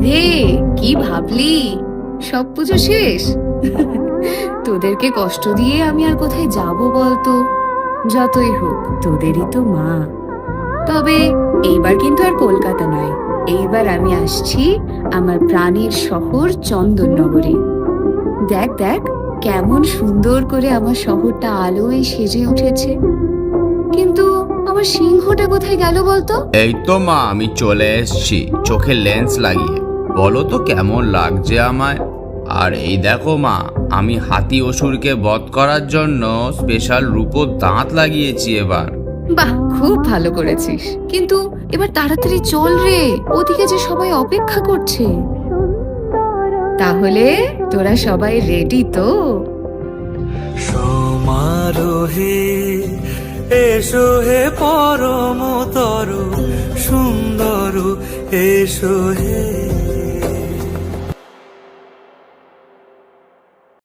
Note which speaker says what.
Speaker 1: কিরে, কি ভাবলি? সব পুজো শেষ? তোদেরকে কষ্ট দিয়ে আমি আর কোথায় যাব বলতো? যতই হোক তোদেরই তো মা। তবে এইবার কিন্তু আর কলকাতা নয়, এইবার আমি আসছি আমার প্রাণের শহর চন্দননগরে। দেখ দেখ, কেমন সুন্দর করে আমার শহরটা আলোয় সেজে উঠেছে। কিন্তু আমার সিংহটা কোথায় গেল বলতো?
Speaker 2: এই তো মা, আমি চলে এসেছি চোখে লেন্স লাগিয়ে। বলো তো কেমন লাগছে আমায়? আর এই দেখো মা, আমি হাতি অসুরকে বধ করার জন্য স্পেশাল রূপোর দাঁত লাগিয়েছি এবার।
Speaker 1: বাহ, খুব ভালো করেছিস। কিন্তু এবার তাড়াতাড়ি চল রে, ওদিকে যে সবাই অপেক্ষা করছে। তাহলে তোরা সবাই রেডি তো?
Speaker 3: সমারোহে এসো হে পরমতর সুন্দর, এসো হে।